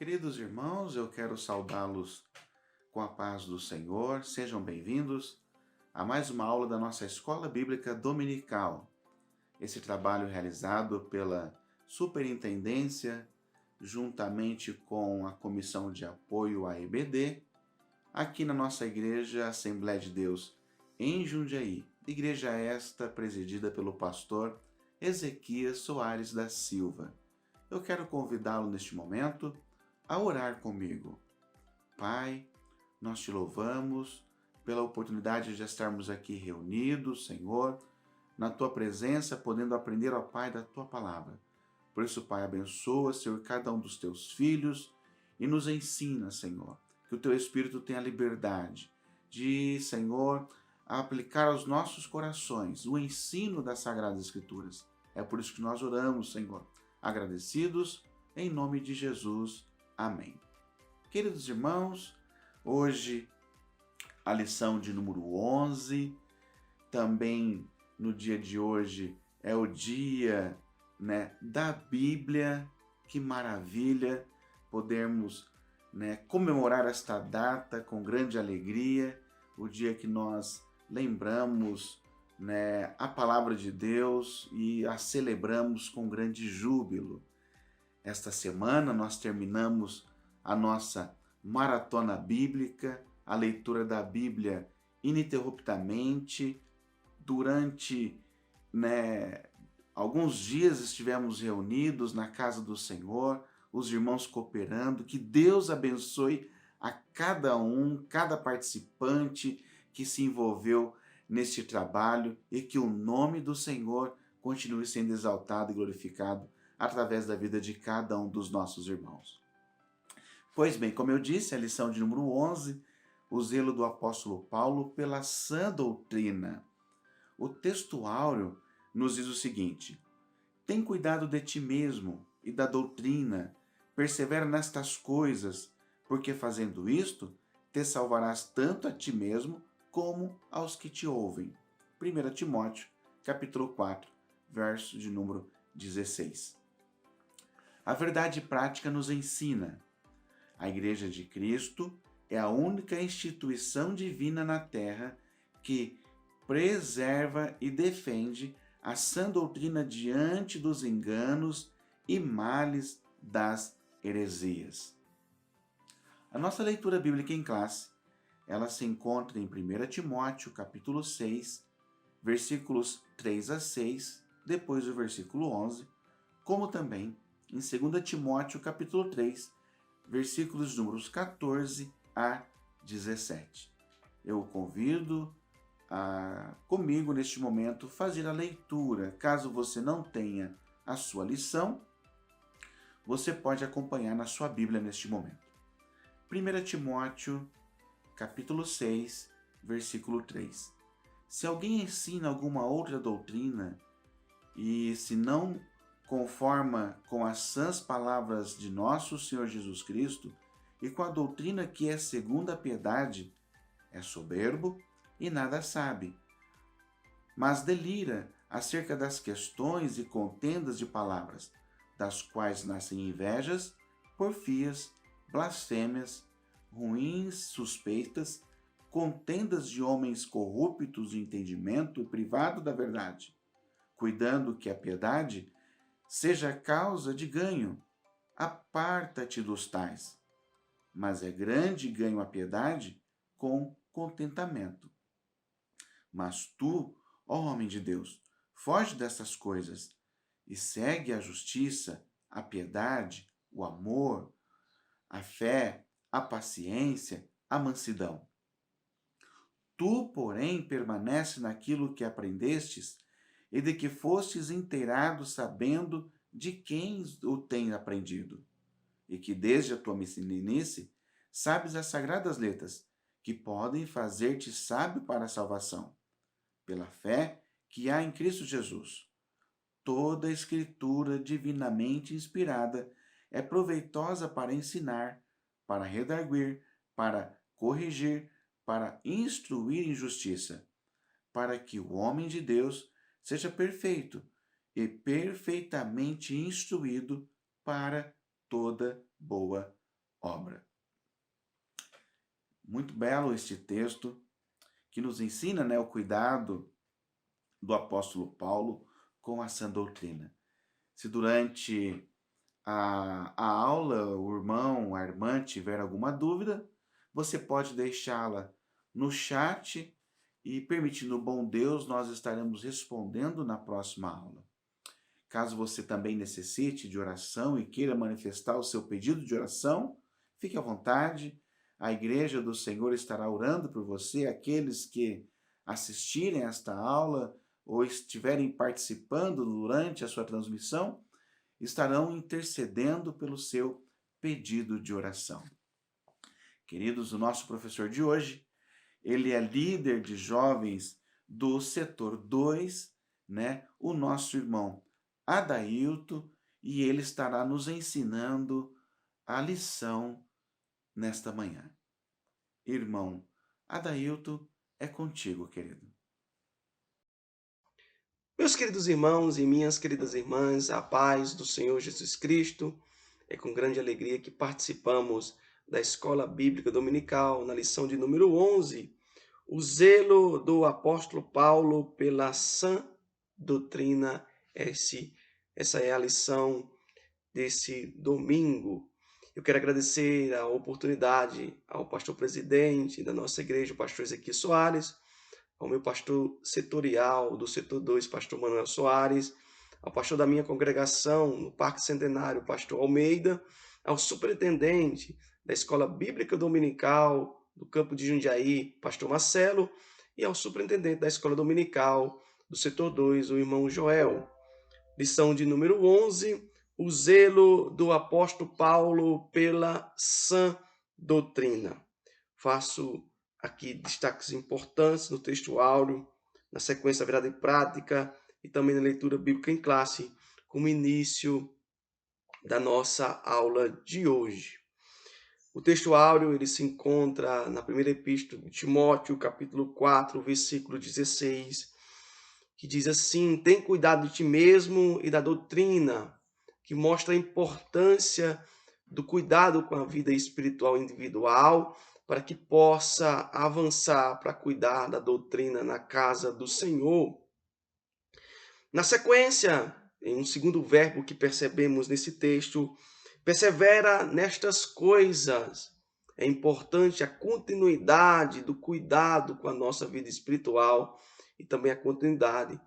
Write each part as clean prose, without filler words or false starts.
Queridos irmãos, eu quero saudá-los com a paz do Senhor. Sejam bem-vindos a mais uma aula da nossa Escola Bíblica Dominical. Esse trabalho realizado pela Superintendência, juntamente com a Comissão de Apoio à EBD, aqui na nossa Igreja Assembleia de Deus, em Jundiaí. Igreja esta presidida pelo pastor Ezequias Soares da Silva. Eu quero convidá-lo neste momento a orar comigo. Pai, nós te louvamos pela oportunidade de estarmos aqui reunidos, Senhor, na tua presença, podendo aprender, ó Pai, da tua palavra. Por isso, Pai, abençoa, Senhor, cada um dos teus filhos e nos ensina, Senhor, que o teu Espírito tenha liberdade de, Senhor, aplicar aos nossos corações o ensino das Sagradas Escrituras. É por isso que nós oramos, Senhor, agradecidos, em nome de Jesus. Amém. Queridos irmãos, hoje a lição de número 11, também no dia de hoje é o dia, da Bíblia. Que maravilha podermos, comemorar esta data com grande alegria, o dia que nós lembramos, a palavra de Deus e a celebramos com grande júbilo. Esta semana nós terminamos a nossa maratona bíblica, a leitura da Bíblia ininterruptamente. Durante alguns dias estivemos reunidos na casa do Senhor, os irmãos cooperando. Que Deus abençoe a cada um, cada participante que se envolveu neste trabalho e que o nome do Senhor continue sendo exaltado e glorificado através da vida de cada um dos nossos irmãos. Pois bem, como eu disse, a lição de número 11, o zelo do apóstolo Paulo pela sã doutrina. O texto áureo nos diz o seguinte: tem cuidado de ti mesmo e da doutrina, persevera nestas coisas, porque fazendo isto, te salvarás tanto a ti mesmo como aos que te ouvem. 1 Timóteo, capítulo 4, verso de número 16. A verdade prática nos ensina. A Igreja de Cristo é a única instituição divina na Terra que preserva e defende a sã doutrina diante dos enganos e males das heresias. A nossa leitura bíblica em classe, ela se encontra em 1 Timóteo, capítulo 6, versículos 3 a 6, depois do versículo 11, como também em 2 Timóteo, capítulo 3, versículos números 14 a 17. Eu o convido a, comigo neste momento, fazer a leitura. Caso você não tenha a sua lição, você pode acompanhar na sua Bíblia neste momento. 1 Timóteo, capítulo 6, versículo 3. Se alguém ensina alguma outra doutrina e se não conforma com as sãs palavras de nosso Senhor Jesus Cristo e com a doutrina que é segundo a piedade, é soberbo e nada sabe, mas delira acerca das questões e contendas de palavras, das quais nascem invejas, porfias, blasfêmias, ruins suspeitas, contendas de homens corruptos de entendimento e privado da verdade, cuidando que a piedade seja causa de ganho. Aparta-te dos tais. Mas é grande ganho a piedade com contentamento. Mas tu, ó homem de Deus, foge dessas coisas e segue a justiça, a piedade, o amor, a fé, a paciência, a mansidão. Tu, porém, permanece naquilo que aprendestes e de que fostes inteirado sabendo de quem o tens aprendido, e que desde a tua meninice sabes as sagradas letras, que podem fazer-te sábio para a salvação, pela fé que há em Cristo Jesus. Toda a Escritura divinamente inspirada é proveitosa para ensinar, para redarguir, para corrigir, para instruir em justiça, para que o homem de Deus seja perfeito e perfeitamente instruído para toda boa obra. Muito belo este texto que nos ensina, né, o cuidado do apóstolo Paulo com a sã doutrina. Se durante a aula o irmão, a irmã tiver alguma dúvida, você pode deixá-la no chat e, permitindo o bom Deus, nós estaremos respondendo na próxima aula. Caso você também necessite de oração e queira manifestar o seu pedido de oração, fique à vontade. A Igreja do Senhor estará orando por você, aqueles que assistirem a esta aula ou estiverem participando durante a sua transmissão, estarão intercedendo pelo seu pedido de oração. Queridos, o nosso professor de hoje, ele é líder de jovens do setor 2, né? O nosso irmão Adailto, e ele estará nos ensinando a lição nesta manhã. Irmão Adailto, é contigo, querido. Meus queridos irmãos e minhas queridas irmãs, a paz do Senhor Jesus Cristo, é com grande alegria que participamos da Escola Bíblica Dominical, na lição de número 11, o zelo do apóstolo Paulo pela sã doutrina. Essa é a lição desse domingo. Eu quero agradecer a oportunidade ao pastor presidente da nossa igreja, o pastor Ezequiel Soares, ao meu pastor setorial do setor 2, pastor Manuel Soares, ao pastor da minha congregação no Parque Centenário, pastor Almeida, ao superintendente da Escola Bíblica Dominical do campo de Jundiaí, pastor Marcelo, e ao superintendente da Escola Dominical do setor 2, o irmão Joel. Lição de número 11, o zelo do apóstolo Paulo pela sã doutrina. Faço aqui destaques importantes no texto áureo, na sequência virada em prática e também na leitura bíblica em classe, como início da nossa aula de hoje. O texto áureo ele se encontra na primeira epístola de Timóteo, capítulo 4, versículo 16, que diz assim: tem cuidado de ti mesmo e da doutrina, que mostra a importância do cuidado com a vida espiritual individual, para que possa avançar para cuidar da doutrina na casa do Senhor. Na sequência, em um segundo verbo que percebemos nesse texto, persevera nestas coisas. É importante a continuidade do cuidado com a nossa vida espiritual e também a continuidade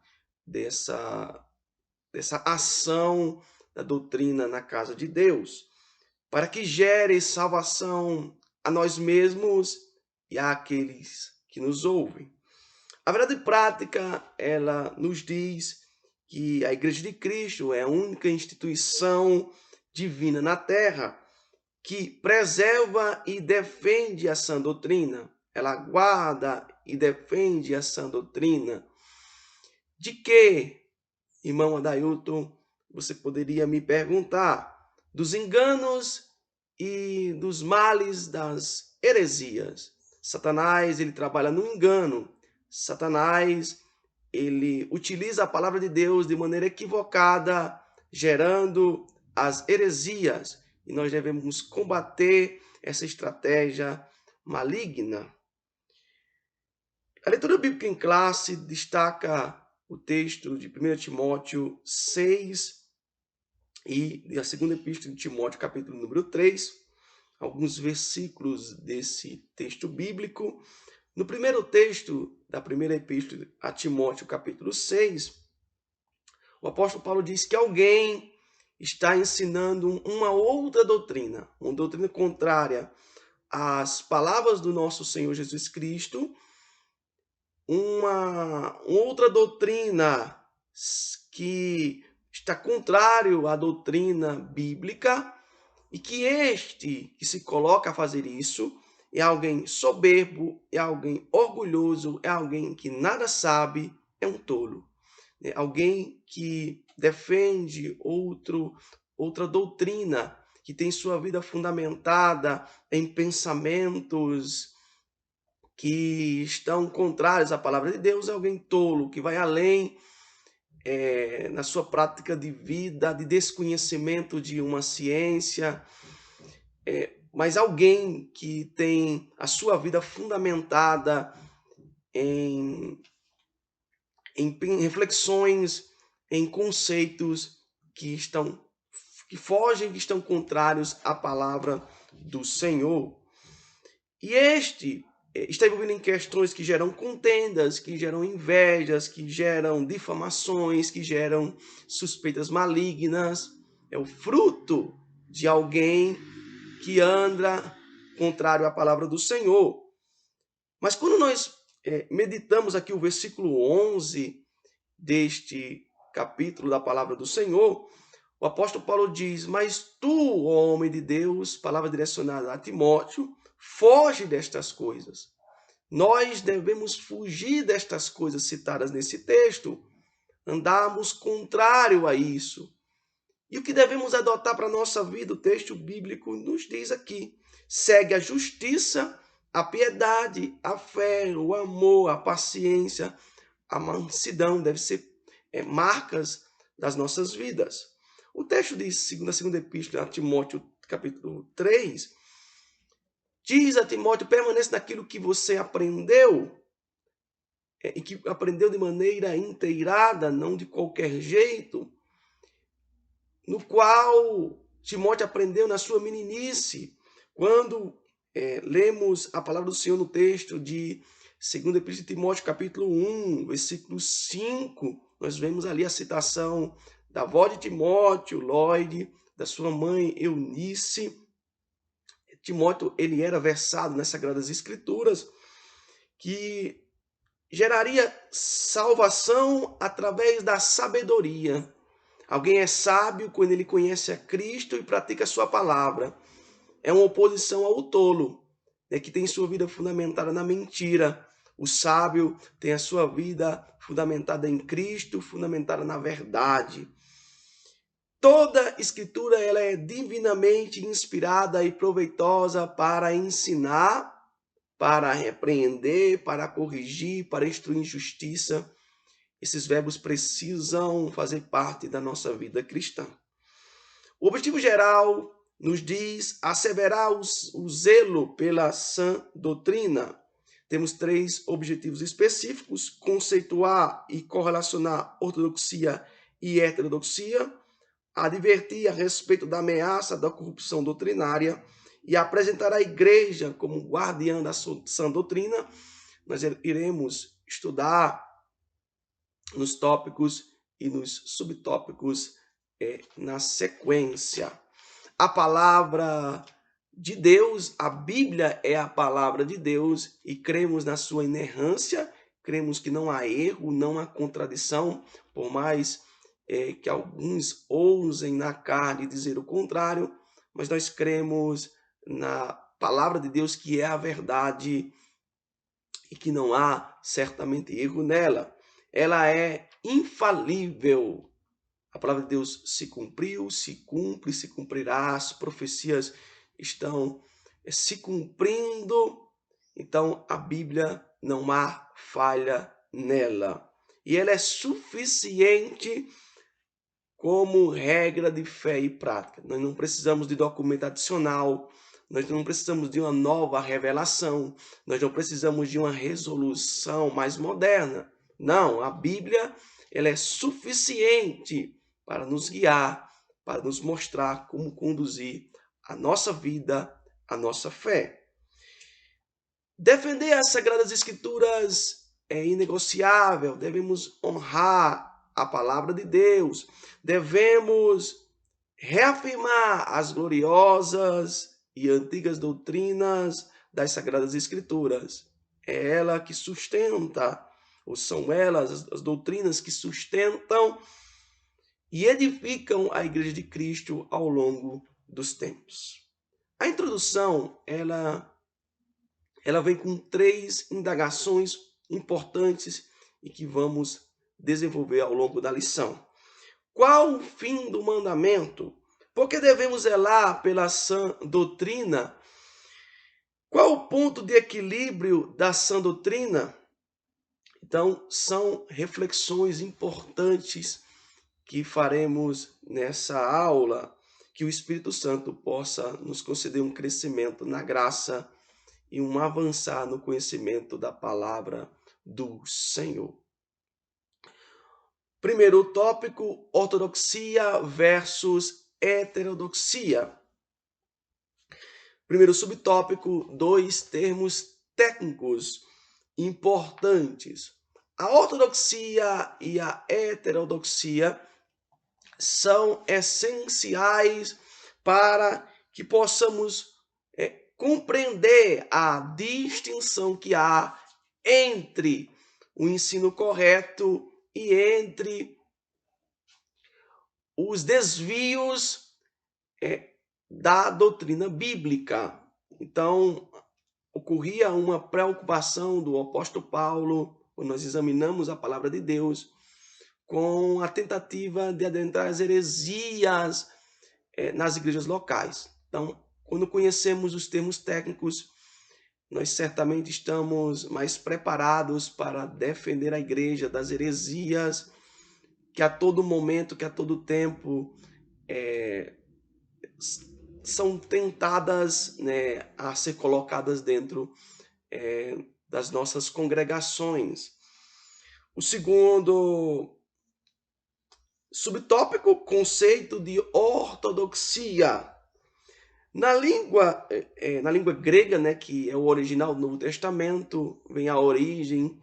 dessa ação da doutrina na casa de Deus, para que gere salvação a nós mesmos e àqueles que nos ouvem. A verdade prática, ela nos diz que a Igreja de Cristo é a única instituição divina na Terra que preserva e defende a sã doutrina. Ela guarda e defende a sã doutrina. De que, irmão Adailton, você poderia me perguntar? Dos enganos e dos males das heresias. Satanás, ele trabalha no engano. Satanás, ele utiliza a palavra de Deus de maneira equivocada, gerando as heresias. E nós devemos combater essa estratégia maligna. A leitura bíblica em classe destaca o texto de 1 Timóteo 6 e a segunda epístola de Timóteo, capítulo número 3, alguns versículos desse texto bíblico. No primeiro texto da primeira epístola a Timóteo, capítulo 6, o apóstolo Paulo diz que alguém está ensinando uma outra doutrina, uma doutrina contrária às palavras do nosso Senhor Jesus Cristo, uma outra doutrina que está contrário à doutrina bíblica, e que este que se coloca a fazer isso é alguém soberbo, é alguém orgulhoso, é alguém que nada sabe, é um tolo. É alguém que defende outra doutrina, que tem sua vida fundamentada em pensamentos que estão contrários à palavra de Deus, é alguém tolo, que vai além na sua prática de vida, de desconhecimento de uma ciência. mas alguém que tem a sua vida fundamentada em, em reflexões, em conceitos que fogem, que estão contrários à palavra do Senhor. E este está envolvido em questões que geram contendas, que geram invejas, que geram difamações, que geram suspeitas malignas. É o fruto de alguém que anda contrário à palavra do Senhor. Mas quando nós meditamos aqui o versículo 11 deste capítulo da palavra do Senhor, o apóstolo Paulo diz: mas tu, ó homem de Deus, palavra direcionada a Timóteo, foge destas coisas. Nós devemos fugir destas coisas citadas nesse texto, andarmos contrário a isso. E o que devemos adotar para a nossa vida, o texto bíblico nos diz aqui: segue a justiça, a piedade, a fé, o amor, a paciência, a mansidão, deve ser marcas das nossas vidas. O texto na segunda epístola a Timóteo, capítulo 3, diz a Timóteo: permaneça naquilo que você aprendeu, e que aprendeu de maneira inteirada, não de qualquer jeito, no qual Timóteo aprendeu na sua meninice. Quando lemos a palavra do Senhor no texto de 2 Epístola de Timóteo, capítulo 1, versículo 5, nós vemos ali a citação da avó de Timóteo, Lloyd, da sua mãe Eunice. Timóteo, ele era versado nas Sagradas Escrituras, que geraria salvação através da sabedoria. Alguém é sábio quando ele conhece a Cristo e pratica a sua palavra. É uma oposição ao tolo, que tem sua vida fundamentada na mentira. O sábio tem a sua vida fundamentada em Cristo, fundamentada na verdade. Toda escritura ela é divinamente inspirada e proveitosa para ensinar, para repreender, para corrigir, para instruir em justiça. Esses verbos precisam fazer parte da nossa vida cristã. O objetivo geral nos diz asseverar o zelo pela sã doutrina. Temos 3 objetivos específicos: conceituar e correlacionar ortodoxia e heterodoxia, advertir a respeito da ameaça da corrupção doutrinária e apresentar a igreja como guardiã da sã doutrina. Nós iremos estudar nos tópicos e nos subtópicos na sequência. A palavra de Deus, a Bíblia é a palavra de Deus e cremos na sua inerrância, cremos que não há erro, não há contradição, por mais que alguns ousem na carne dizer o contrário, mas nós cremos na palavra de Deus, que é a verdade e que não há certamente erro nela. Ela é infalível. A palavra de Deus se cumpriu, se cumpre, se cumprirá. As profecias estão se cumprindo. Então, a Bíblia não há falha nela. E ela é suficiente como regra de fé e prática. Nós não precisamos de documento adicional, nós não precisamos de uma nova revelação, nós não precisamos de uma resolução mais moderna. Não, a Bíblia ela é suficiente para nos guiar, para nos mostrar como conduzir a nossa vida, a nossa fé. Defender as Sagradas Escrituras é inegociável, devemos honrar a palavra de Deus, devemos reafirmar as gloriosas e antigas doutrinas das Sagradas Escrituras. É ela que sustenta, ou são elas as doutrinas que sustentam e edificam a Igreja de Cristo ao longo dos tempos. A introdução, ela vem com 3 indagações importantes e que vamos desenvolver ao longo da lição. Qual o fim do mandamento? Por que devemos zelar pela sã doutrina? Qual o ponto de equilíbrio da sã doutrina? Então, são reflexões importantes que faremos nessa aula. que o Espírito Santo possa nos conceder um crescimento na graça e um avançar no conhecimento da palavra do Senhor. Primeiro tópico, ortodoxia versus heterodoxia. Primeiro subtópico, dois termos técnicos importantes. A ortodoxia e a heterodoxia são essenciais para que possamos compreender a distinção que há entre o ensino correto e entre os desvios da doutrina bíblica. Então, ocorria uma preocupação do apóstolo Paulo, quando nós examinamos a palavra de Deus, com a tentativa de adentrar as heresias nas igrejas locais. Então, quando conhecemos os termos técnicos, nós certamente estamos mais preparados para defender a igreja das heresias que a todo momento, que a todo tempo são tentadas, né, a ser colocadas dentro das nossas congregações. O segundo subtópico, conceito de ortodoxia. Na língua grega, né, que é o original do Novo Testamento, vem a origem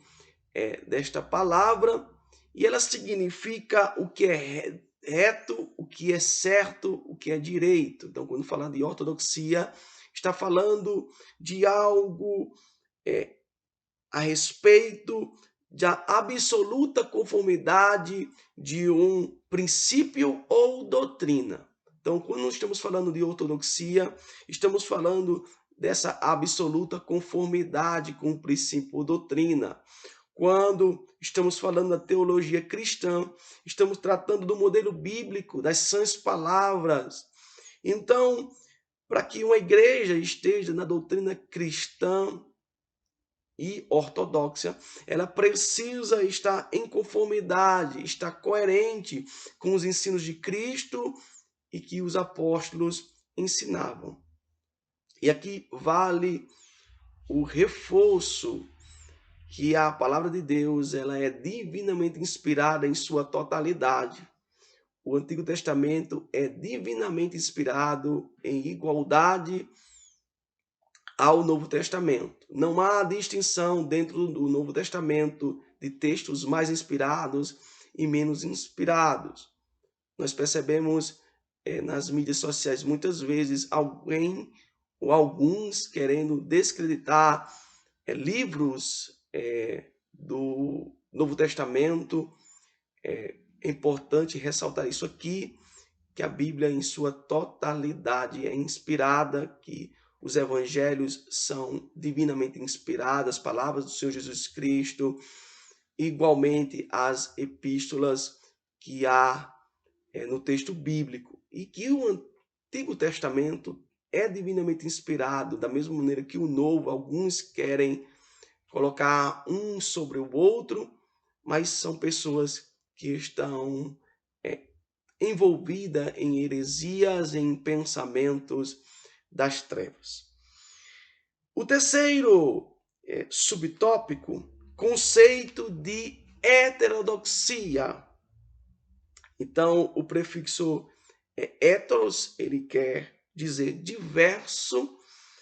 desta palavra, e ela significa o que é reto, o que é certo, o que é direito. Então, quando fala de ortodoxia, está falando de algo a respeito da absoluta conformidade de um princípio ou doutrina. Então, quando nós estamos falando de ortodoxia, estamos falando dessa absoluta conformidade com o princípio ou doutrina. Quando estamos falando da teologia cristã, estamos tratando do modelo bíblico, das sãs palavras. Então, para que uma igreja esteja na doutrina cristã e ortodoxa, ela precisa estar em conformidade, estar coerente com os ensinos de Cristo e que os apóstolos ensinavam. E aqui vale o reforço que a palavra de Deus ela é divinamente inspirada em sua totalidade. O Antigo Testamento é divinamente inspirado em igualdade ao Novo Testamento. Não há distinção dentro do Novo Testamento de textos mais inspirados e menos inspirados. Nós percebemos nas mídias sociais muitas vezes alguém ou alguns querendo descreditar livros do Novo Testamento. É importante ressaltar isso aqui, que a Bíblia em sua totalidade é inspirada, que os evangelhos são divinamente inspiradas, palavras do Senhor Jesus Cristo, igualmente as epístolas que há no texto bíblico, e que o Antigo Testamento é divinamente inspirado, da mesma maneira que o Novo, alguns querem colocar um sobre o outro, mas são pessoas que estão envolvidas em heresias, em pensamentos das trevas. O terceiro subtópico, conceito de heterodoxia. Então, o prefixo heteros, ele quer dizer diverso.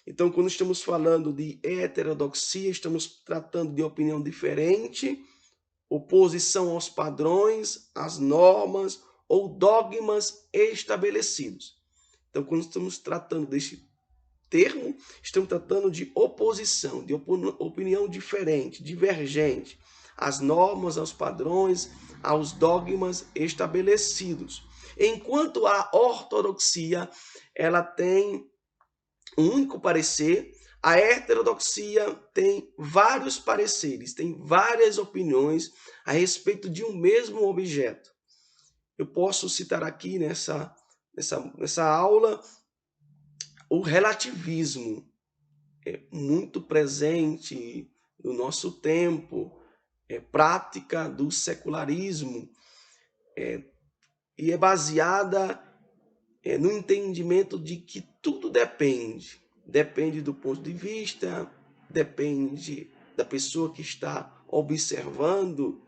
Então, quando estamos falando de heterodoxia, estamos tratando de opinião diferente, oposição aos padrões, às normas ou dogmas estabelecidos. Então, quando estamos tratando deste termo, estamos tratando de oposição, de opinião diferente, divergente, às normas, aos padrões, aos dogmas estabelecidos. Enquanto a ortodoxia, ela tem um único parecer, a heterodoxia tem vários pareceres, tem várias opiniões a respeito de um mesmo objeto. Eu posso citar aqui nessa aula o relativismo, é muito presente no nosso tempo, prática do secularismo, e é baseada no entendimento de que tudo depende. Depende do ponto de vista, depende da pessoa que está observando,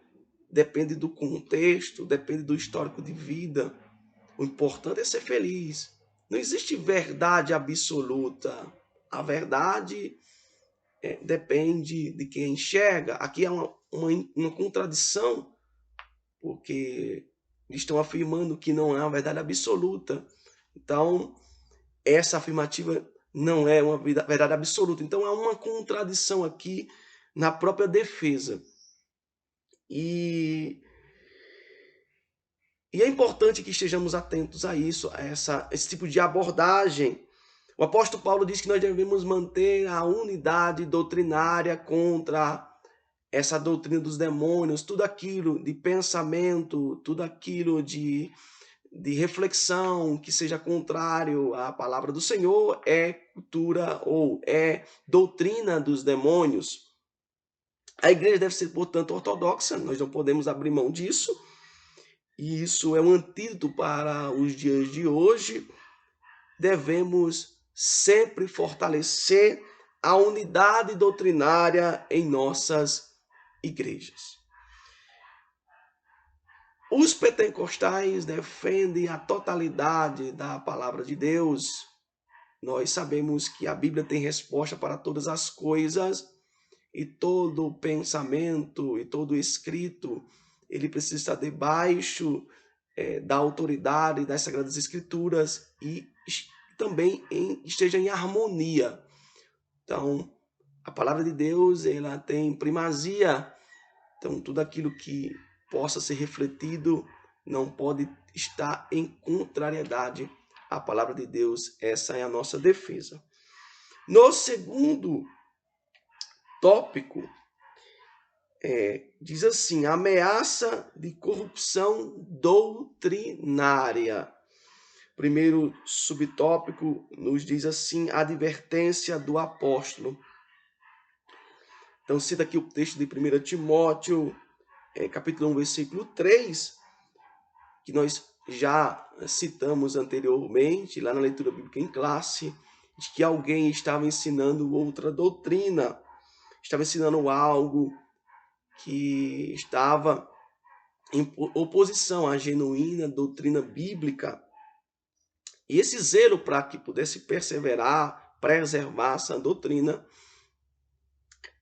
depende do contexto, depende do histórico de vida. O importante é ser feliz. Não existe verdade absoluta. A verdade depende de quem enxerga. Aqui é uma contradição, porque estão afirmando que não é uma verdade absoluta. Então, essa afirmativa não é uma verdade absoluta. Então, há uma contradição aqui na própria defesa. E é importante que estejamos atentos a isso, a esse tipo de abordagem. O apóstolo Paulo diz que nós devemos manter a unidade doutrinária contra essa doutrina dos demônios, tudo aquilo de pensamento, tudo aquilo de reflexão que seja contrário à palavra do Senhor é cultura ou é doutrina dos demônios. A igreja deve ser, portanto, ortodoxa, nós não podemos abrir mão disso, e isso é um antídoto para os dias de hoje. Devemos sempre fortalecer a unidade doutrinária em nossas igrejas. Os pentecostais defendem a totalidade da palavra de Deus. Nós sabemos que a Bíblia tem resposta para todas as coisas e todo pensamento e todo escrito, ele precisa estar debaixo da autoridade das Sagradas Escrituras e também esteja em harmonia. Então, a palavra de Deus, ela tem primazia. Então, tudo aquilo que possa ser refletido não pode estar em contrariedade à palavra de Deus. Essa é a nossa defesa. No segundo tópico, diz assim: ameaça de corrupção doutrinária. Primeiro subtópico nos diz assim: advertência do apóstolo. Então, cita aqui o texto de 1 Timóteo, capítulo 1, versículo 3, que nós já citamos anteriormente, lá na leitura bíblica em classe, de que alguém estava ensinando outra doutrina, estava ensinando algo que estava em oposição à genuína doutrina bíblica. E esse zelo para que pudesse perseverar, preservar essa doutrina,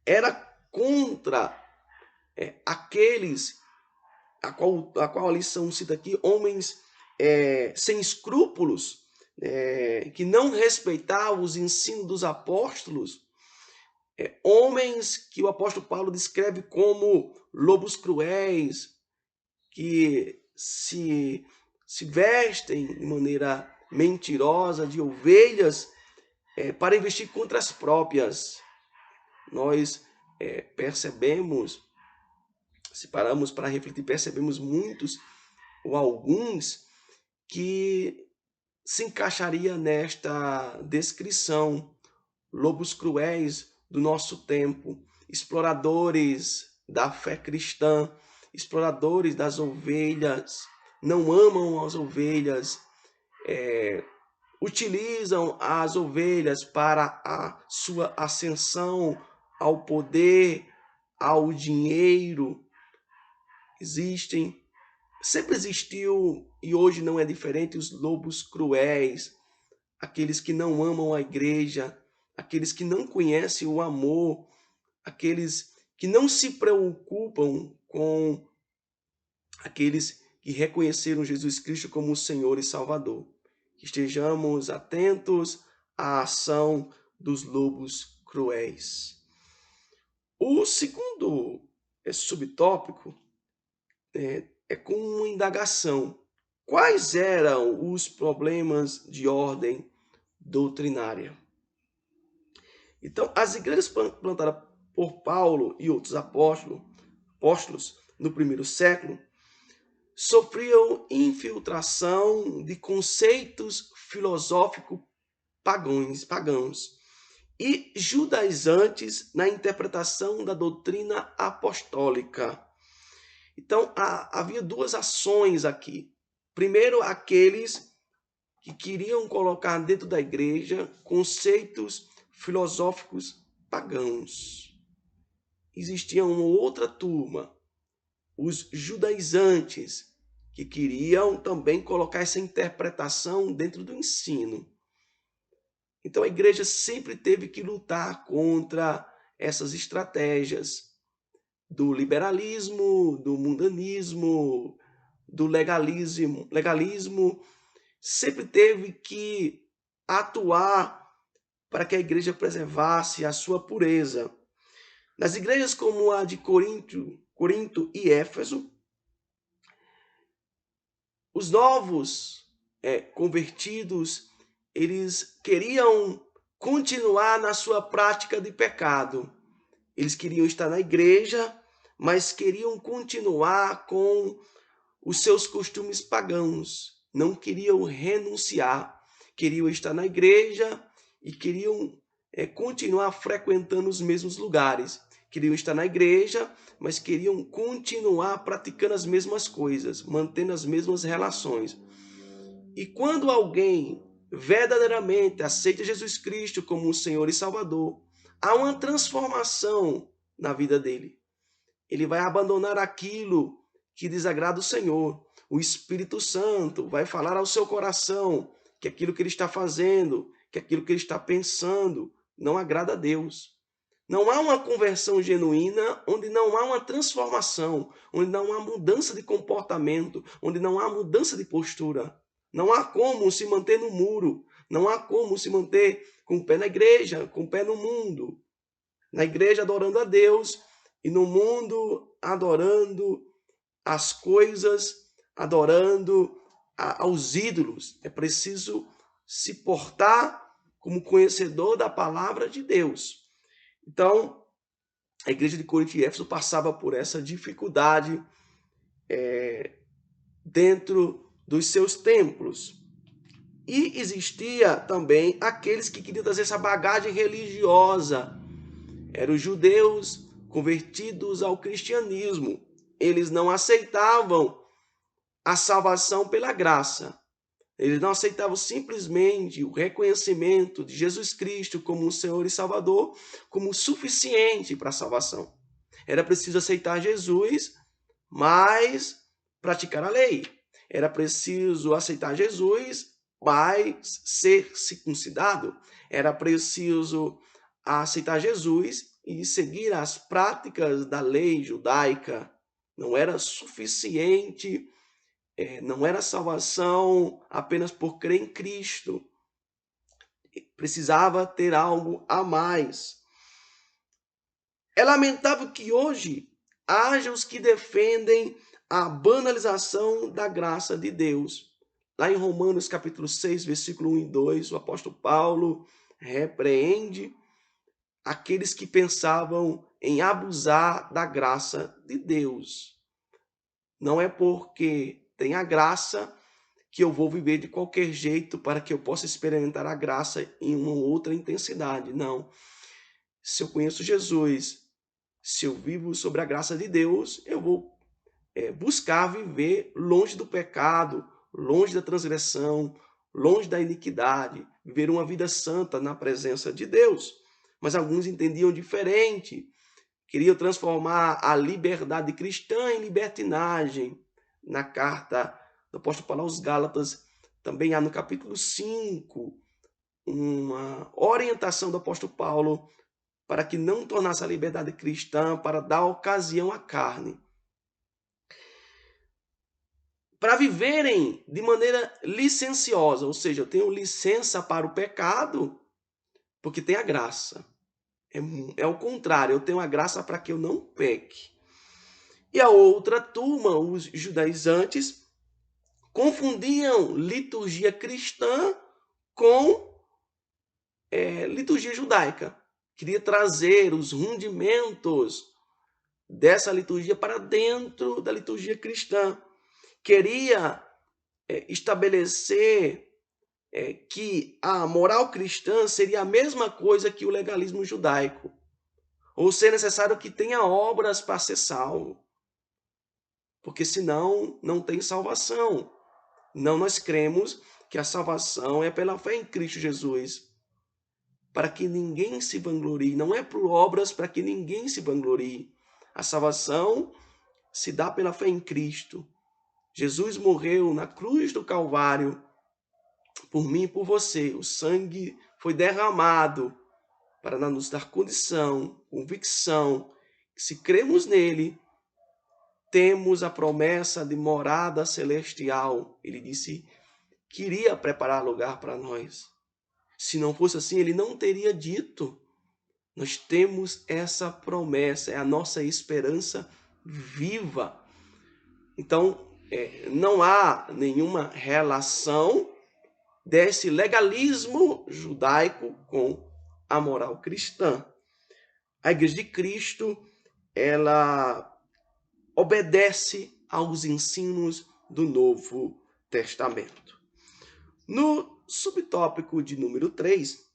era contra aqueles a qual a lição cita aqui, homens sem escrúpulos, que não respeitavam os ensinos dos apóstolos, homens que o apóstolo Paulo descreve como lobos cruéis, que se vestem de maneira mentirosa de ovelhas para investir contra as próprias. Nós percebemos, se paramos para refletir, percebemos muitos ou alguns que se encaixaria nesta descrição: lobos cruéis do nosso tempo, exploradores da fé cristã, exploradores das ovelhas, não amam as ovelhas, utilizam as ovelhas para a sua ascensão ao poder, ao dinheiro. Sempre existiu e hoje não é diferente os lobos cruéis, aqueles que não amam a igreja, aqueles que não conhecem o amor, aqueles que não se preocupam com aqueles que reconheceram Jesus Cristo como o Senhor e Salvador. Que estejamos atentos à ação dos lobos cruéis. O segundo subtópico é com uma indagação: quais eram os problemas de ordem doutrinária? Então, as igrejas plantadas por Paulo e outros apóstolos no primeiro século sofriam infiltração de conceitos filosóficos pagãos e judaizantes na interpretação da doutrina apostólica. Então, havia duas ações aqui. Primeiro, aqueles que queriam colocar dentro da igreja conceitos filosóficos pagãos. Existia uma outra turma, os judaizantes, que queriam também colocar essa interpretação dentro do ensino. Então a igreja sempre teve que lutar contra essas estratégias do liberalismo, do mundanismo, do legalismo, sempre teve que atuar para que a igreja preservasse a sua pureza. Nas igrejas como a de Corinto e Éfeso, os novos convertidos, eles queriam continuar na sua prática de pecado. Eles queriam estar na igreja, mas queriam continuar com os seus costumes pagãos. Não queriam renunciar. Queriam estar na igreja e queriam continuar frequentando os mesmos lugares. Queriam estar na igreja, mas queriam continuar praticando as mesmas coisas, mantendo as mesmas relações. E quando alguém verdadeiramente aceita Jesus Cristo como o Senhor e Salvador, há uma transformação na vida dele. Ele vai abandonar aquilo que desagrada o Senhor. O Espírito Santo vai falar ao seu coração que aquilo que ele está fazendo, que aquilo que ele está pensando, não agrada a Deus. Não há uma conversão genuína onde não há uma transformação, onde não há mudança de comportamento, onde não há mudança de postura. Não há como se manter no muro, não há como se manter com o pé na igreja, com o pé no mundo. Na igreja adorando a Deus e no mundo adorando as coisas, adorando aos ídolos. É preciso se portar como conhecedor da palavra de Deus. Então, a igreja de Corinto e Éfeso passava por essa dificuldade dentro dos seus templos. E existia também aqueles que queriam trazer essa bagagem religiosa. Eram os judeus convertidos ao cristianismo. Eles não aceitavam a salvação pela graça. Eles não aceitavam simplesmente o reconhecimento de Jesus Cristo como o Senhor e Salvador, como suficiente para a salvação. Era preciso aceitar Jesus, mas praticar a lei. Era preciso aceitar Jesus, mas ser circuncidado. Era preciso aceitar Jesus e seguir as práticas da lei judaica. Não era suficiente. Não era salvação apenas por crer em Cristo. Precisava ter algo a mais. É lamentável que hoje haja os que defendem a banalização da graça de Deus. Lá em Romanos capítulo 6, versículo 1 e 2, o apóstolo Paulo repreende aqueles que pensavam em abusar da graça de Deus. Não é porque tem a graça que eu vou viver de qualquer jeito para que eu possa experimentar a graça em uma outra intensidade. Não. Se eu conheço Jesus, se eu vivo sobre a graça de Deus, eu vou buscar viver longe do pecado, longe da transgressão, longe da iniquidade, viver uma vida santa na presença de Deus. Mas alguns entendiam diferente, queriam transformar a liberdade cristã em libertinagem. Na carta do apóstolo Paulo aos Gálatas, também há no capítulo 5, uma orientação do apóstolo Paulo para que não tornasse a liberdade cristã para dar ocasião à carne. Para viverem de maneira licenciosa, ou seja, eu tenho licença para o pecado, porque tem a graça. É o contrário, eu tenho a graça para que eu não peque. E a outra turma, os judaizantes, confundiam liturgia cristã com liturgia judaica. Queria trazer os rudimentos dessa liturgia para dentro da liturgia cristã. Queria estabelecer que a moral cristã seria a mesma coisa que o legalismo judaico. Ou ser necessário que tenha obras para ser salvo. Porque senão não tem salvação. Não, nós cremos que a salvação é pela fé em Cristo Jesus, para que ninguém se vanglorie. Não é por obras para que ninguém se vanglorie. A salvação se dá pela fé em Cristo. Jesus morreu na cruz do Calvário por mim e por você. O sangue foi derramado para nos dar condição, convicção, que se cremos nele, temos a promessa de morada celestial. Ele disse que iria preparar lugar para nós. Se não fosse assim, ele não teria dito. Nós temos essa promessa, é a nossa esperança viva. Então, não há nenhuma relação desse legalismo judaico com a moral cristã. A Igreja de Cristo, ela obedece aos ensinos do Novo Testamento. No subtópico de número 3,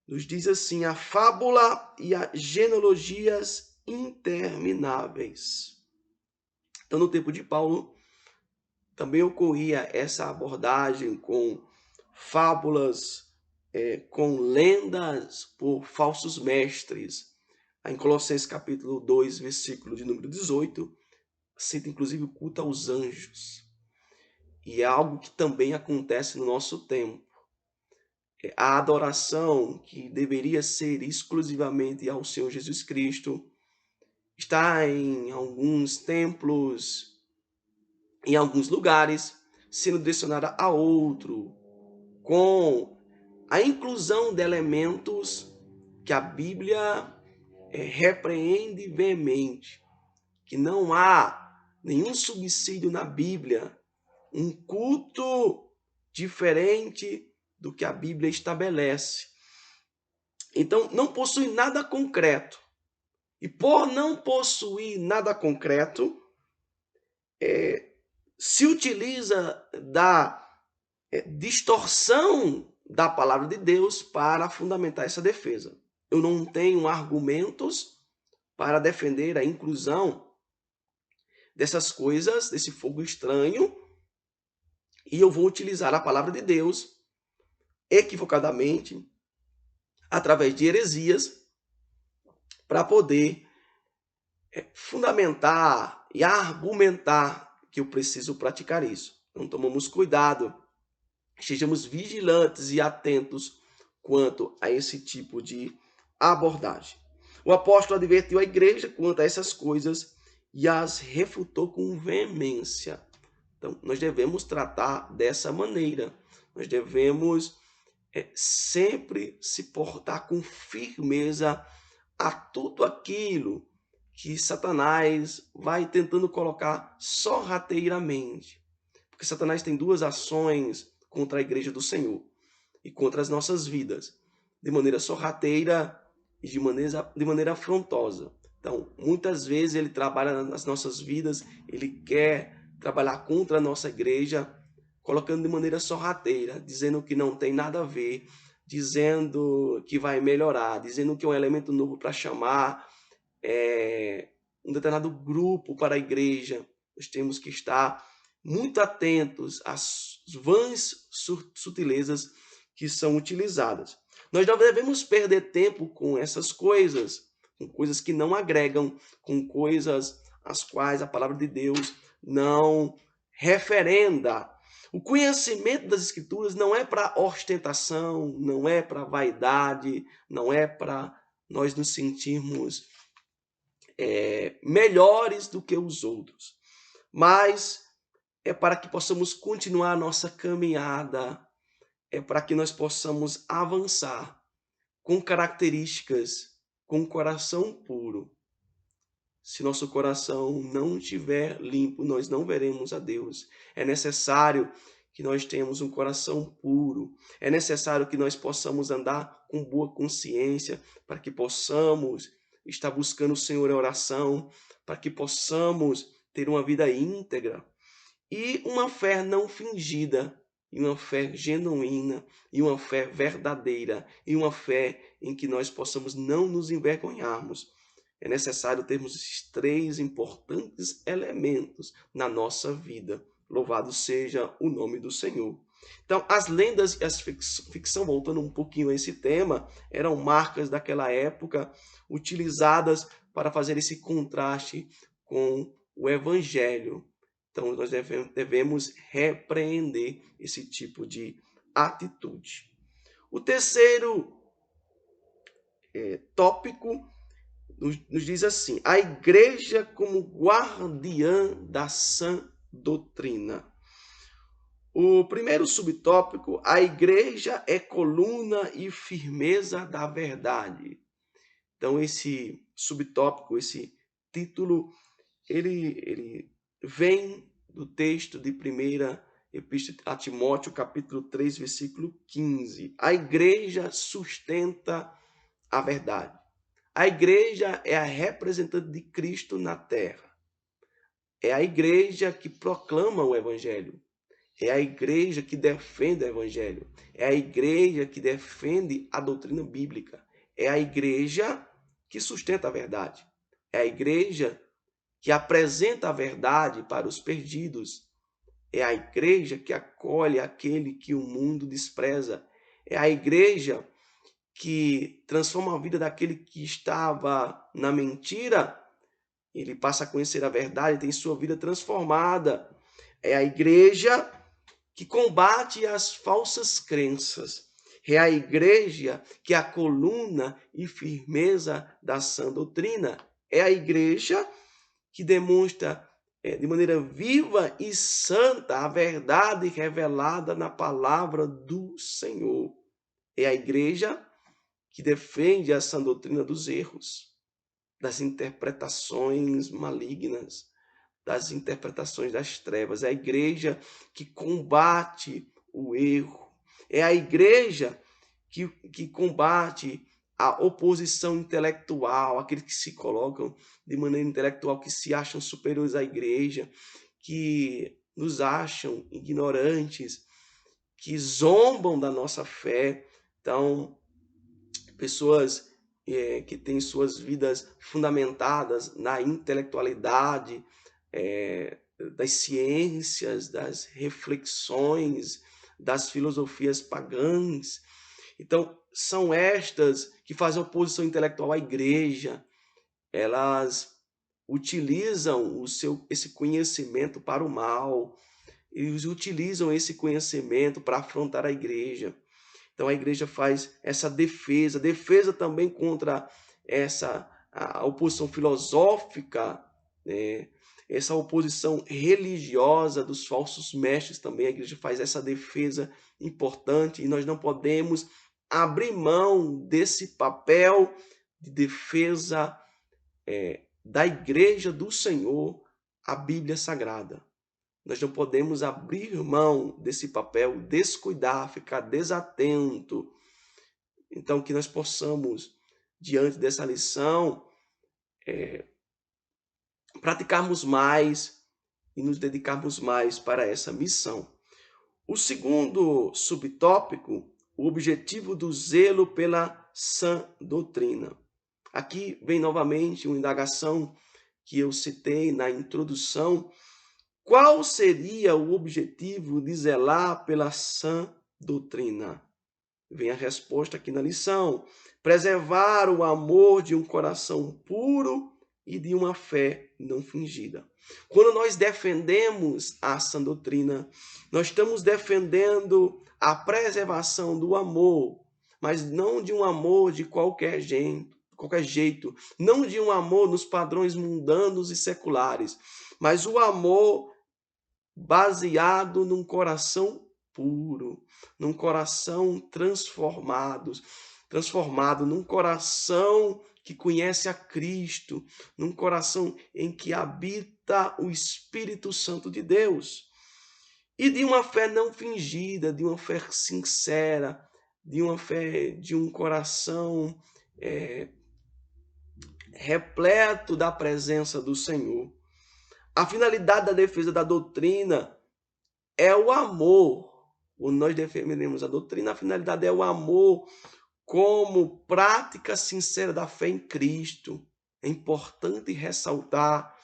nos diz assim: a fábula e as genealogias intermináveis. Então, no tempo de Paulo, também ocorria essa abordagem com fábulas, com lendas por falsos mestres. Em Colossenses capítulo 2, versículo de número 18, cita inclusive o culto aos anjos. E é algo que também acontece no nosso tempo. A adoração que deveria ser exclusivamente ao Senhor Jesus Cristo está em alguns templos, em alguns lugares, sendo direcionada a outro, com a inclusão de elementos que a Bíblia repreende veemente, que não há nenhum subsídio na Bíblia, um culto diferente do que a Bíblia estabelece. Então, não possui nada concreto. E por não possuir nada concreto, se utiliza da distorção da palavra de Deus para fundamentar essa defesa. Eu não tenho argumentos para defender a inclusão dessas coisas, desse fogo estranho, e eu vou utilizar a palavra de Deus equivocadamente, através de heresias, para poder fundamentar e argumentar que eu preciso praticar isso. Então, tomamos cuidado, estejamos vigilantes e atentos quanto a esse tipo de abordagem. O apóstolo advertiu a igreja quanto a essas coisas e as refutou com veemência. Então, nós devemos tratar dessa maneira. Nós devemos sempre se portar com firmeza a tudo aquilo que Satanás vai tentando colocar sorrateiramente. Porque Satanás tem duas ações contra a igreja do Senhor e contra as nossas vidas, de maneira sorrateira e de maneira afrontosa. Então, muitas vezes ele trabalha nas nossas vidas, ele quer trabalhar contra a nossa igreja, colocando de maneira sorrateira, dizendo que não tem nada a ver, dizendo que vai melhorar, dizendo que é um elemento novo para chamar um determinado grupo para a igreja. Nós temos que estar muito atentos às vãs sutilezas que são utilizadas. Nós não devemos perder tempo com essas coisas, com coisas que não agregam, com coisas as quais a palavra de Deus não referenda. O conhecimento das Escrituras não é para ostentação, não é para vaidade, não é para nós nos sentirmos melhores do que os outros, mas é para que possamos continuar a nossa caminhada, é para que nós possamos avançar com características, com coração puro. Se nosso coração não estiver limpo, nós não veremos a Deus. É necessário que nós tenhamos um coração puro. É necessário que nós possamos andar com boa consciência, para que possamos estar buscando o Senhor em oração, para que possamos ter uma vida íntegra e uma fé não fingida, e uma fé genuína, e uma fé verdadeira, e uma fé em que nós possamos não nos envergonharmos. É necessário termos esses três importantes elementos na nossa vida. Louvado seja o nome do Senhor. Então, as lendas e as ficção, voltando um pouquinho a esse tema, eram marcas daquela época utilizadas para fazer esse contraste com o evangelho. Então, nós devemos repreender esse tipo de atitude. O terceiro tópico nos diz assim: a igreja como guardiã da sã doutrina. O primeiro subtópico, a igreja é coluna e firmeza da verdade. Então, esse subtópico, esse título, ele vem do texto de 1ª Epístola a Timóteo, capítulo 3, versículo 15. A igreja sustenta a verdade. A igreja é a representante de Cristo na terra. É a igreja que proclama o evangelho. É a igreja que defende o evangelho. É a igreja que defende a doutrina bíblica. É a igreja que sustenta a verdade. É a igreja que apresenta a verdade para os perdidos. É a igreja que acolhe aquele que o mundo despreza. É a igreja que transforma a vida daquele que estava na mentira. Ele passa a conhecer a verdade, tem sua vida transformada. É a igreja que combate as falsas crenças. É a igreja que é a coluna e firmeza da sã doutrina. É a igreja que demonstra de maneira viva e santa a verdade revelada na palavra do Senhor. É a igreja que defende a sã doutrina dos erros, das interpretações malignas, das interpretações das trevas. É a igreja que combate o erro. É a igreja que combate a oposição intelectual, aqueles que se colocam de maneira intelectual, que se acham superiores à igreja, que nos acham ignorantes, que zombam da nossa fé. Então, pessoas que têm suas vidas fundamentadas na intelectualidade, das ciências, das reflexões, das filosofias pagãs. Então, são estas que fazem oposição intelectual à igreja. Elas utilizam esse conhecimento para o mal. Eles utilizam esse conhecimento para afrontar a igreja. Então a igreja faz essa defesa também contra a oposição filosófica, né? Essa oposição religiosa dos falsos mestres também. A igreja faz essa defesa importante e nós não podemos abrir mão desse papel de defesa da igreja do Senhor, a Bíblia Sagrada. Nós não podemos abrir mão desse papel, descuidar, ficar desatento. Então, que nós possamos, diante dessa lição, praticarmos mais e nos dedicarmos mais para essa missão. O segundo subtópico, o objetivo do zelo pela sã doutrina. Aqui vem novamente uma indagação que eu citei na introdução. Qual seria o objetivo de zelar pela sã doutrina? Vem a resposta aqui na lição. Preservar o amor de um coração puro e de uma fé não fingida. Quando nós defendemos a sã doutrina, nós estamos defendendo a preservação do amor, mas não de um amor de qualquer jeito, não de um amor nos padrões mundanos e seculares, mas o amor baseado num coração puro, num coração transformado, num coração que conhece a Cristo, num coração em que habita o Espírito Santo de Deus. E de uma fé não fingida, de uma fé sincera, de uma fé de um coração repleto da presença do Senhor. A finalidade da defesa da doutrina é o amor. Quando nós defendemos a doutrina, a finalidade é o amor como prática sincera da fé em Cristo. É importante ressaltar,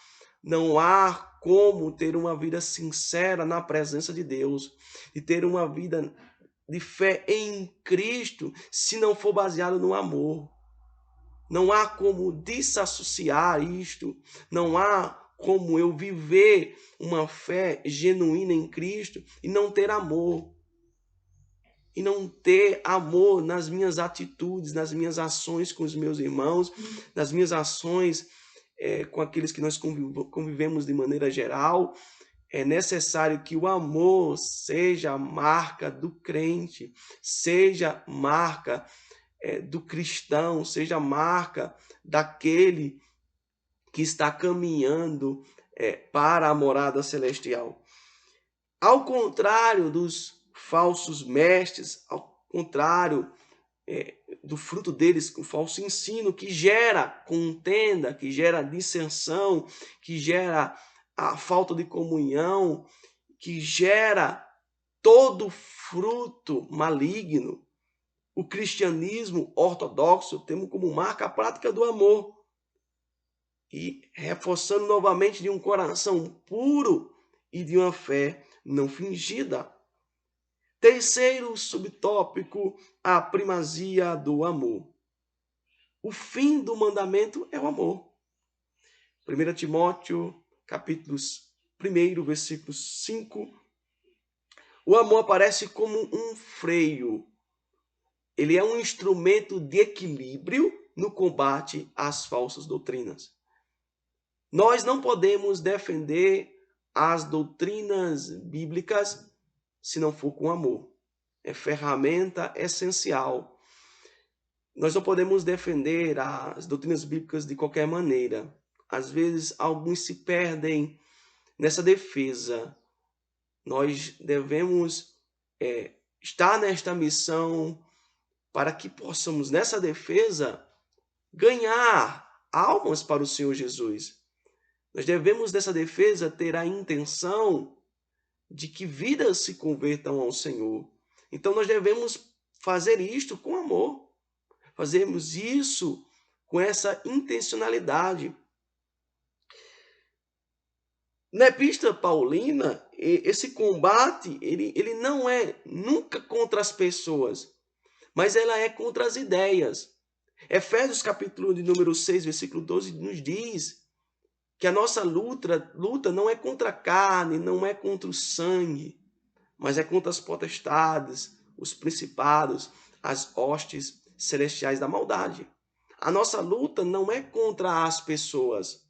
Não há como ter uma vida sincera na presença de Deus e ter uma vida de fé em Cristo se não for baseado no amor. Não há como desassociar isto, não há como eu viver uma fé genuína em Cristo e não ter amor. E não ter amor nas minhas atitudes, nas minhas ações com os meus irmãos, nas minhas ações com aqueles que nós convivemos de maneira geral. É necessário que o amor seja a marca do crente, seja marca do cristão, seja marca daquele que está caminhando para a morada celestial. Ao contrário dos falsos mestres, ao contrário do fruto deles, o falso ensino, que gera contenda, que gera dissensão, que gera a falta de comunhão, que gera todo fruto maligno. O cristianismo ortodoxo temos como marca a prática do amor. E reforçando novamente de um coração puro e de uma fé não fingida. Terceiro subtópico, a primazia do amor. O fim do mandamento é o amor. 1 Timóteo, capítulo 1, versículo 5. O amor aparece como um freio. Ele é um instrumento de equilíbrio no combate às falsas doutrinas. Nós não podemos defender as doutrinas bíblicas se não for com amor. É ferramenta essencial. Nós não podemos defender as doutrinas bíblicas de qualquer maneira. Às vezes, alguns se perdem nessa defesa. Nós devemos estar nesta missão para que possamos, nessa defesa, ganhar almas para o Senhor Jesus. Nós devemos, nessa defesa, ter a intenção de que vidas se convertam ao Senhor. Então, nós devemos fazer isto com amor. Fazemos isso com essa intencionalidade. Na Epístola Paulina, esse combate, ele não é nunca contra as pessoas, mas ela é contra as ideias. Efésios capítulo de número 6, versículo 12, nos diz que a nossa luta não é contra a carne, não é contra o sangue, mas é contra as potestades, os principados, as hostes celestiais da maldade. A nossa luta não é contra as pessoas,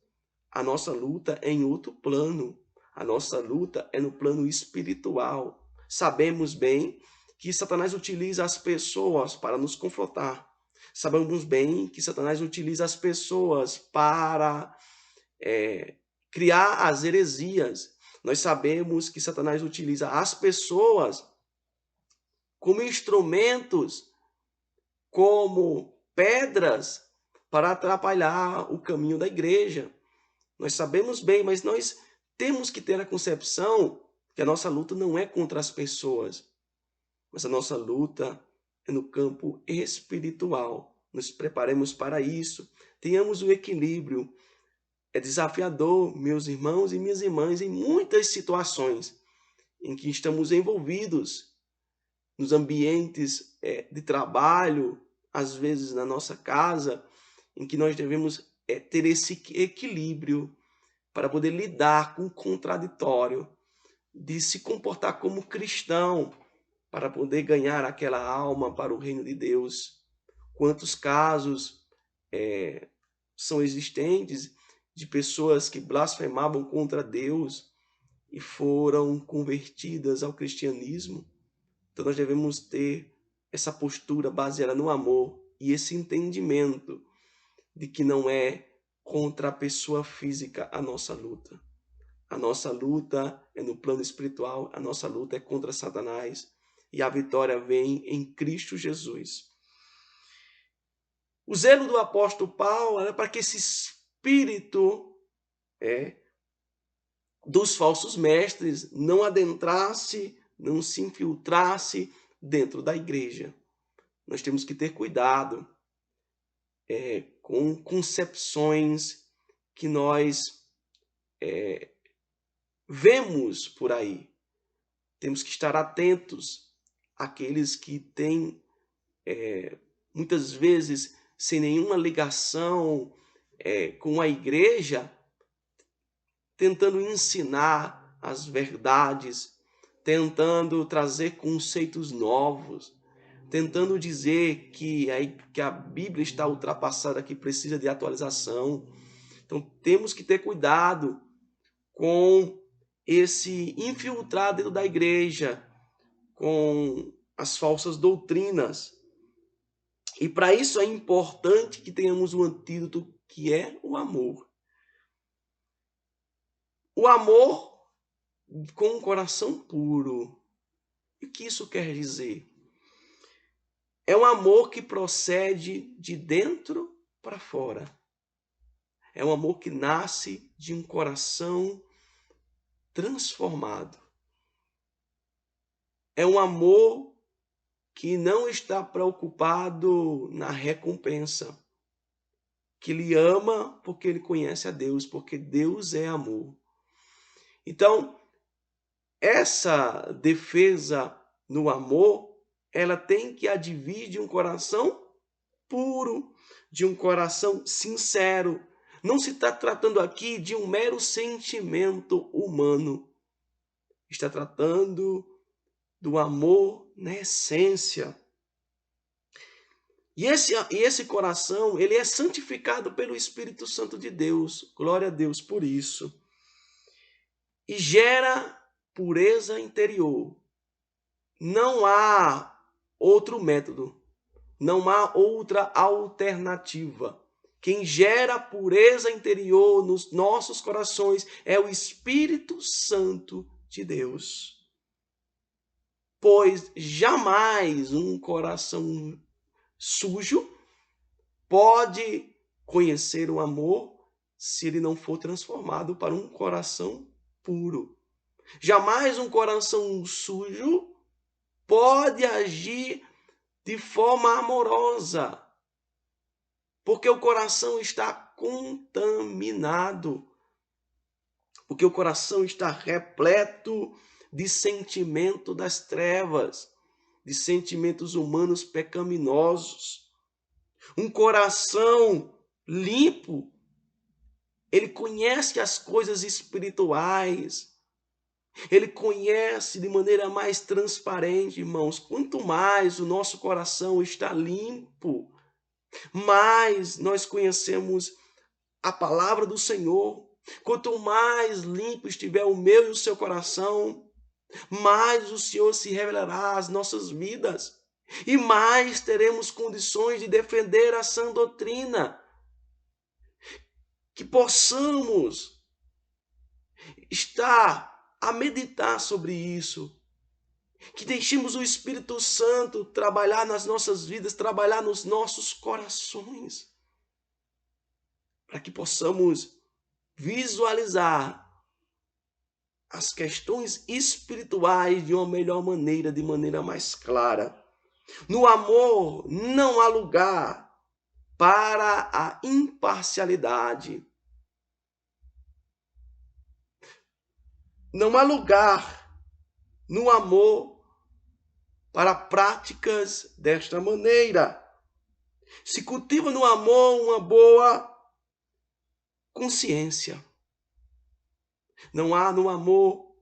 a nossa luta é em outro plano. A nossa luta é no plano espiritual. Sabemos bem que Satanás utiliza as pessoas para nos confrontar. Sabemos bem que Satanás utiliza as pessoas para criar as heresias. Nós sabemos que Satanás utiliza as pessoas como instrumentos, como pedras para atrapalhar o caminho da igreja. Nós sabemos bem, mas nós temos que ter a concepção que a nossa luta não é contra as pessoas, mas a nossa luta é no campo espiritual. Nos preparemos para isso, tenhamos o equilíbrio. É desafiador, meus irmãos e minhas irmãs, em muitas situações em que estamos envolvidos, nos ambientes de trabalho, às vezes na nossa casa, em que nós devemos ter esse equilíbrio para poder lidar com o contraditório, de se comportar como cristão, para poder ganhar aquela alma para o reino de Deus. Quantos casos são existentes de pessoas que blasfemavam contra Deus e foram convertidas ao cristianismo? Então nós devemos ter essa postura baseada no amor e esse entendimento de que não é contra a pessoa física a nossa luta. A nossa luta é no plano espiritual, a nossa luta é contra Satanás e a vitória vem em Cristo Jesus. O zelo do apóstolo Paulo era para que esse espírito dos falsos mestres não adentrasse, não se infiltrasse dentro da igreja. Nós temos que ter cuidado com concepções que nós vemos por aí. Temos que estar atentos àqueles que têm, muitas vezes, sem nenhuma ligação com a igreja, tentando ensinar as verdades, tentando trazer conceitos novos, tentando dizer que a Bíblia está ultrapassada, que precisa de atualização. Então temos que ter cuidado com esse infiltrado dentro da igreja, com as falsas doutrinas. E para isso é importante que tenhamos um antídoto, que é o amor. O amor com um coração puro. E o que isso quer dizer? É um amor que procede de dentro para fora. É um amor que nasce de um coração transformado. É um amor que não está preocupado na recompensa, que ele ama porque ele conhece a Deus, porque Deus é amor. Então, essa defesa no amor, ela tem que advir de um coração puro, de um coração sincero. Não se está tratando aqui de um mero sentimento humano. Está tratando do amor na essência. E esse coração, ele é santificado pelo Espírito Santo de Deus. Glória a Deus por isso. E gera pureza interior. Não há outro método. Não há outra alternativa. Quem gera pureza interior nos nossos corações é o Espírito Santo de Deus. Pois jamais um coração sujo pode conhecer o amor se ele não for transformado para um coração puro. Jamais um coração sujo pode agir de forma amorosa, porque o coração está contaminado, porque o coração está repleto de sentimento das trevas, de sentimentos humanos pecaminosos. Um coração limpo, ele conhece as coisas espirituais, ele conhece de maneira mais transparente, irmãos. Quanto mais o nosso coração está limpo, mais nós conhecemos a palavra do Senhor. Quanto mais limpo estiver o meu e o seu coração, mais o Senhor se revelará às nossas vidas. E mais teremos condições de defender a sã doutrina. Que possamos estar a meditar sobre isso. Que deixemos o Espírito Santo trabalhar nas nossas vidas, trabalhar nos nossos corações. Para que possamos visualizar as questões espirituais de uma melhor maneira, de maneira mais clara. No amor não há lugar para a imparcialidade. Não há lugar no amor para práticas desta maneira. Se cultiva no amor uma boa consciência. Não há no amor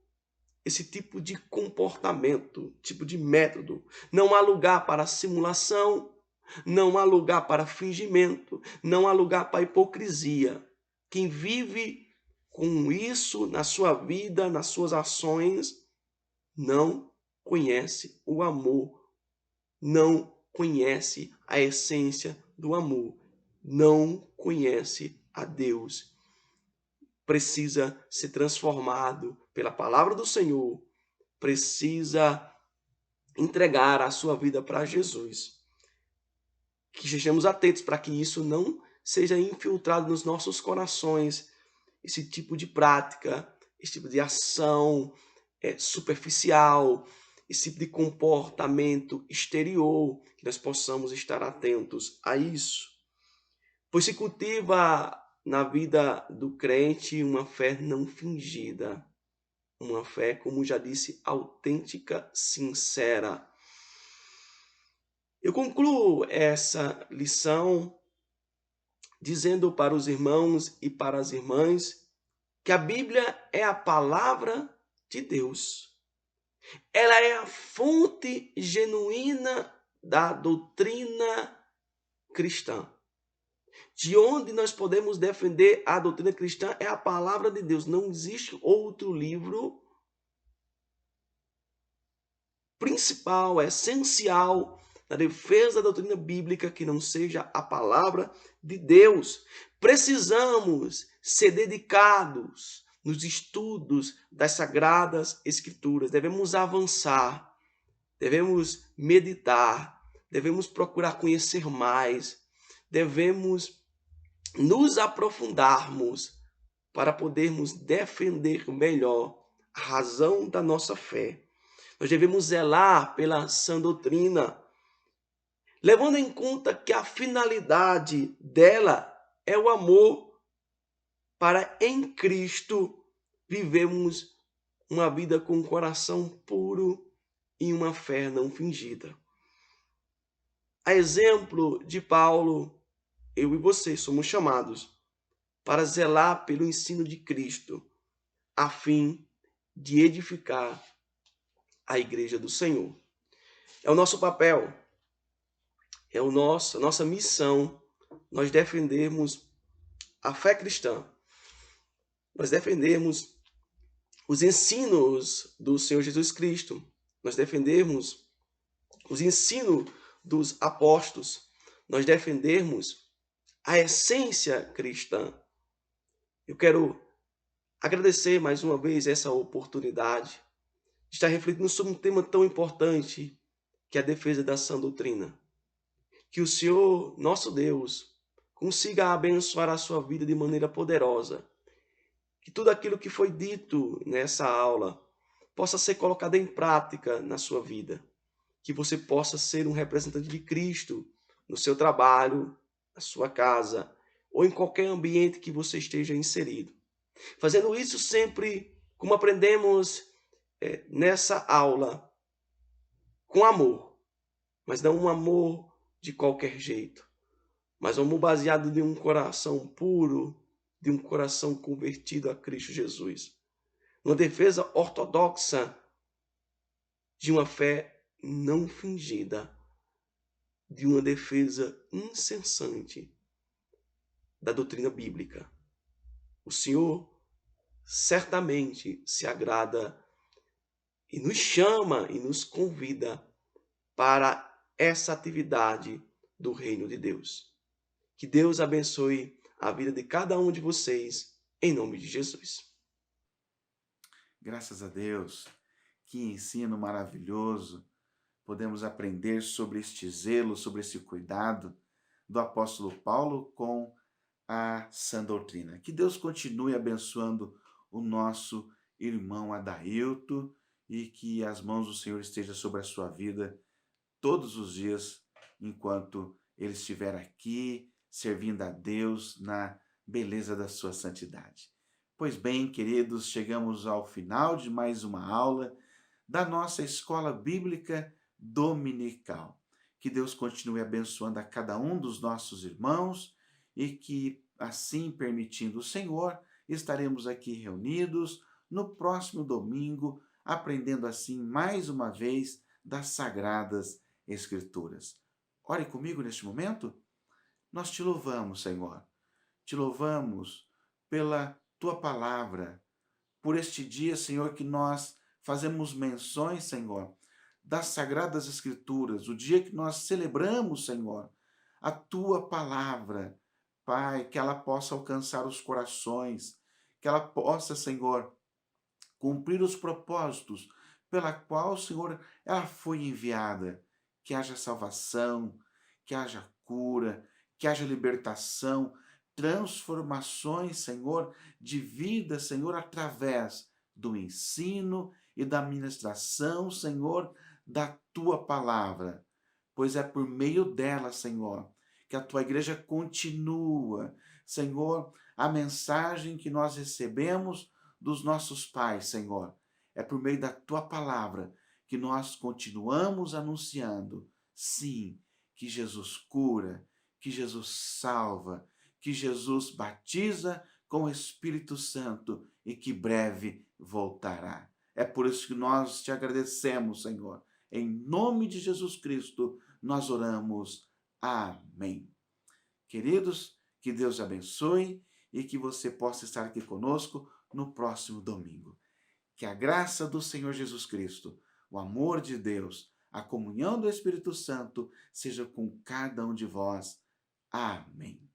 esse tipo de comportamento, tipo de método. Não há lugar para simulação, não há lugar para fingimento, não há lugar para hipocrisia. Quem vive com isso na sua vida, nas suas ações, não conhece o amor, não conhece a essência do amor, não conhece a Deus. Precisa ser transformado pela palavra do Senhor, precisa entregar a sua vida para Jesus. Que estejamos atentos para que isso não seja infiltrado nos nossos corações, esse tipo de prática, esse tipo de ação superficial, esse tipo de comportamento exterior, que nós possamos estar atentos a isso. Pois se cultiva na vida do crente uma fé não fingida, uma fé, como já disse, autêntica, sincera. Eu concluo essa lição dizendo para os irmãos e para as irmãs que a Bíblia é a palavra de Deus. Ela é a fonte genuína da doutrina cristã. De onde nós podemos defender a doutrina cristã é a palavra de Deus. Não existe outro livro principal, essencial na defesa da doutrina bíblica que não seja a palavra de Deus. Precisamos ser dedicados nos estudos das Sagradas Escrituras. Devemos avançar, devemos meditar, devemos procurar conhecer mais, devemos nos aprofundarmos para podermos defender melhor a razão da nossa fé. Nós devemos zelar pela sã doutrina, levando em conta que a finalidade dela é o amor, para em Cristo vivemos uma vida com um coração puro e uma fé não fingida. A exemplo de Paulo, eu e você somos chamados para zelar pelo ensino de Cristo, a fim de edificar a igreja do Senhor. É o nosso papel, é a nossa missão, nós defendermos a fé cristã, nós defendermos os ensinos do Senhor Jesus Cristo, nós defendermos os ensinos dos apóstolos, nós defendermos a essência cristã. Eu quero agradecer mais uma vez essa oportunidade de estar refletindo sobre um tema tão importante que é a defesa da sã doutrina. Que o Senhor, nosso Deus, consiga abençoar a sua vida de maneira poderosa. Que tudo aquilo que foi dito nessa aula possa ser colocado em prática na sua vida. Que você possa ser um representante de Cristo no seu trabalho, na sua casa ou em qualquer ambiente que você esteja inserido. Fazendo isso sempre, como aprendemos nessa aula, com amor, mas não um amor de qualquer jeito, mas um amor baseado em um coração puro, de um coração convertido a Cristo Jesus. Uma defesa ortodoxa de uma fé não fingida, de uma defesa incessante da doutrina bíblica. O Senhor certamente se agrada e nos chama e nos convida para essa atividade do reino de Deus. Que Deus abençoe a vida de cada um de vocês, em nome de Jesus. Graças a Deus, que ensino maravilhoso. Podemos aprender sobre este zelo, sobre esse cuidado do apóstolo Paulo com a sã doutrina. Que Deus continue abençoando o nosso irmão Adailto e que as mãos do Senhor estejam sobre a sua vida todos os dias, enquanto ele estiver aqui, servindo a Deus na beleza da sua santidade. Pois bem, queridos, chegamos ao final de mais uma aula da nossa Escola Bíblica Dominical. Que Deus continue abençoando a cada um dos nossos irmãos e que, assim permitindo o Senhor, estaremos aqui reunidos no próximo domingo, aprendendo assim mais uma vez das Sagradas Escrituras. Ore comigo neste momento. Nós te louvamos, Senhor. Te louvamos pela tua palavra, por este dia, Senhor, que nós fazemos menções, Senhor, das Sagradas Escrituras, o dia que nós celebramos, Senhor, a tua palavra, Pai, que ela possa alcançar os corações, que ela possa, Senhor, cumprir os propósitos pela qual, Senhor, ela foi enviada. Que haja salvação, que haja cura, que haja libertação, transformações, Senhor, de vida, Senhor, através do ensino e da ministração, Senhor, da tua palavra. Pois é por meio dela, Senhor, que a tua igreja continua, Senhor, a mensagem que nós recebemos dos nossos pais, Senhor. É por meio da tua palavra que nós continuamos anunciando, sim, que Jesus cura, que Jesus salva, que Jesus batiza com o Espírito Santo e que breve voltará. É por isso que nós te agradecemos, Senhor. Em nome de Jesus Cristo, nós oramos. Amém. Queridos, que Deus abençoe e que você possa estar aqui conosco no próximo domingo. Que a graça do Senhor Jesus Cristo, o amor de Deus, a comunhão do Espírito Santo seja com cada um de vós. Amém.